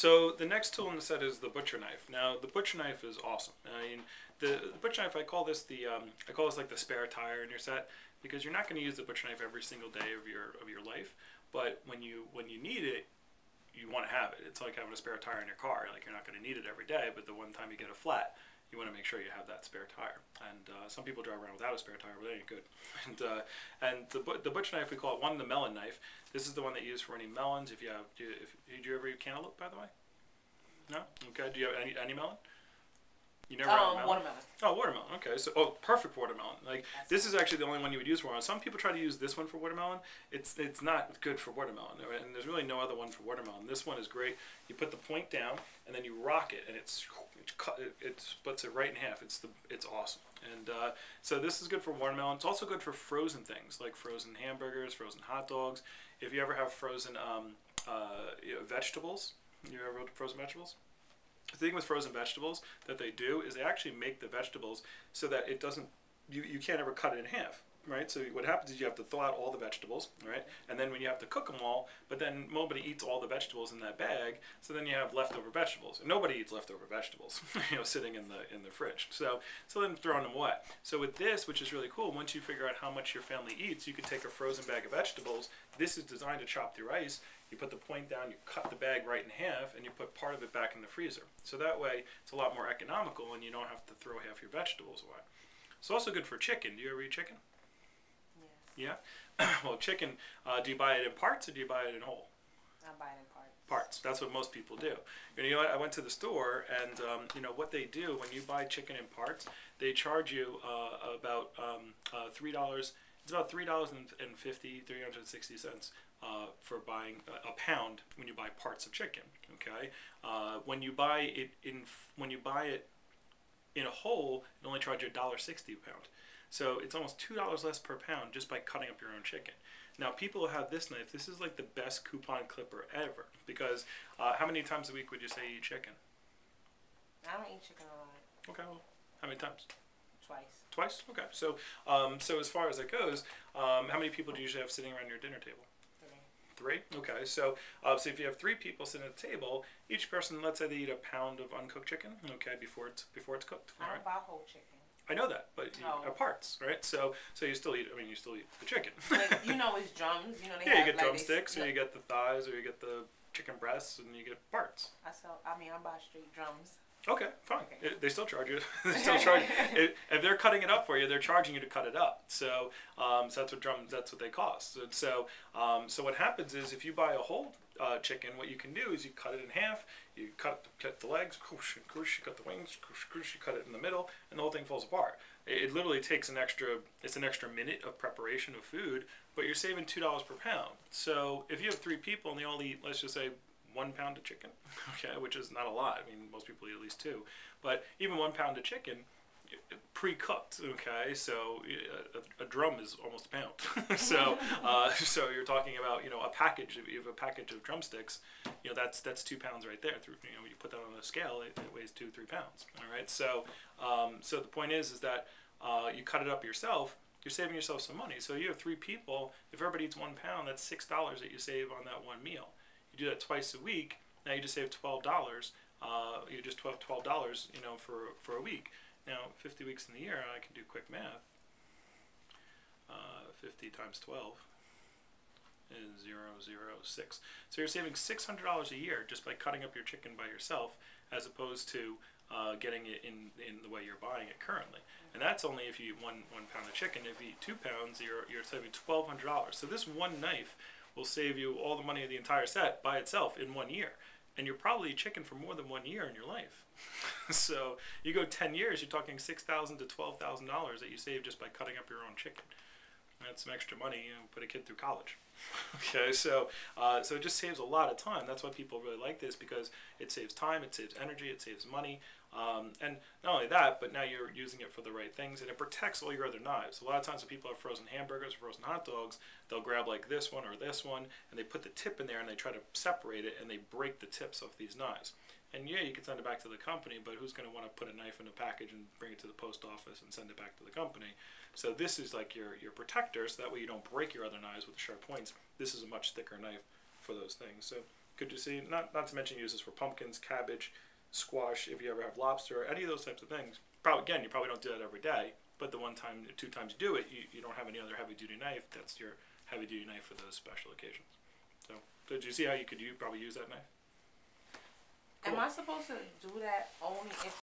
So the next tool in the set is the butcher knife. Now the butcher knife is awesome. I mean, the butcher knife, I call this like the spare tire in your set, because you're not going to use the butcher knife every single day of your life. But when you need it, you want to have it. It's like having a spare tire in your car. Like, you're not going to need it every day, but the one time you get a flat, you want to make sure you have that spare tire. And some people drive around without a spare tire, but that ain't good. And the butcher knife, we call it the melon knife. This is the one that you use for any melons. If you have, do you ever eat cantaloupe, by the way? No? Okay. Do you have any melon? You never had melon? Watermelon. Oh, watermelon. Okay. So, perfect watermelon. Like, this is actually the only one you would use for watermelon. Some people try to use this one for watermelon. It's not good for watermelon, and there's really no other one for watermelon. This one is great. You put the point down, and then you rock it, and it splits it right in half. It's awesome. And so this is good for watermelon. It's also good for frozen things, like frozen hamburgers, frozen hot dogs. If you ever have frozen vegetables, you ever have frozen vegetables? The thing with frozen vegetables that they do is they actually make the vegetables so that it doesn't, you can't ever cut it in half, right? So what happens is you have to thaw out all the vegetables, right? And then when you have to cook them all, but then nobody eats all the vegetables in that bag, so then you have leftover vegetables. And nobody eats leftover vegetables, sitting in the fridge. So then throwing them away. So with this, which is really cool, once you figure out how much your family eats, you can take a frozen bag of vegetables. This is designed to chop through ice. You put the point down, you cut the bag right in half, and you put part of it back in the freezer. So that way, it's a lot more economical, and you don't have to throw half your vegetables away. It's also good for chicken. Do you ever eat chicken? Yes. Yeah? Well, chicken, do you buy it in parts or do you buy it in whole? I buy it in parts. Parts. That's what most people do. You know what? I went to the store, and what they do when you buy chicken in parts, they charge you about $3. It's about $3.60 for buying a pound when you buy parts of chicken. Okay, when you buy it in a whole, it only charges you $1.60 a pound. So it's almost $2 less per pound just by cutting up your own chicken. Now, people who have this knife, this is like the best coupon clipper ever, because how many times a week would you say you eat chicken? I don't eat chicken a lot. Okay, well, how many times? Twice. Twice? Okay. So, so as far as it goes, how many people do you usually have sitting around your dinner table? Three? Okay. So, so if you have 3 people sitting at the table, each person, let's say they eat a pound of uncooked chicken, okay, before it's cooked. I don't buy whole chicken. I know that, but you have parts, right? So you still eat. I mean, you still eat the chicken. But it's drums. They yeah, you get drumsticks, or you get the thighs, or you get the chicken breasts, and you get parts. I buy straight drums. Okay, fine. Okay. They still charge you. They still charge. If they're cutting it up for you, they're charging you to cut it up. So, so that's what they cost. And so, so what happens is if you buy a whole chicken, what you can do is you cut it in half. You cut the legs, you cut the wings, you cut it in the middle, and the whole thing falls apart. It literally takes an extra minute of preparation of food, but you're saving $2 per pound. So if you have 3 people and they all eat, let's just say, 1 pound of chicken, okay, which is not a lot. I mean, most people eat at least 2, but even 1 pound of chicken, pre-cooked, okay. So a drum is almost a pound. So so you're talking about a package. If you have a package of drumsticks, that's 2 pounds right there. Through you put that on a scale, it weighs 2-3 pounds. All right. So so the point is that you cut it up yourself. You're saving yourself some money. So you have 3 people. If everybody eats 1 pound, that's $6 that you save on that one meal. You do that twice a week. Now you just save $12. You just $12, for a week. Now 50 weeks in the year, I can do quick math. 50 times 12 is 006. So you're saving $600 a year just by cutting up your chicken by yourself, as opposed to getting it in the way you're buying it currently. And that's only if you eat one pound of chicken. If you eat 2 pounds, you're saving $1,200. So this one knife will save you all the money of the entire set by itself in 1 year. And you'll probably eat chicken for more than 1 year in your life. So you go 10 years, you're talking $6,000 to $12,000 that you save just by cutting up your own chicken. That's some extra money, put a kid through college. Okay, so so it just saves a lot of time. That's why people really like this, because it saves time, it saves energy, it saves money. And not only that, but now you're using it for the right things, and it protects all your other knives. A lot of times when people have frozen hamburgers or frozen hot dogs, they'll grab like this one or this one, and they put the tip in there, and they try to separate it, and they break the tips off these knives. And yeah, you can send it back to the company, but who's going to want to put a knife in a package and bring it to the post office and send it back to the company? So this is like your protector, so that way you don't break your other knives with the sharp points. This is a much thicker knife for those things. So could you see? Not to mention uses for pumpkins, cabbage, squash. If you ever have lobster, any of those types of things. Probably again, you probably don't do that every day, but the 2 times you do it, you don't have any other heavy duty knife. That's your heavy duty knife for those special occasions. So did you see how you could probably use that knife? Cool. Am I supposed to do that only if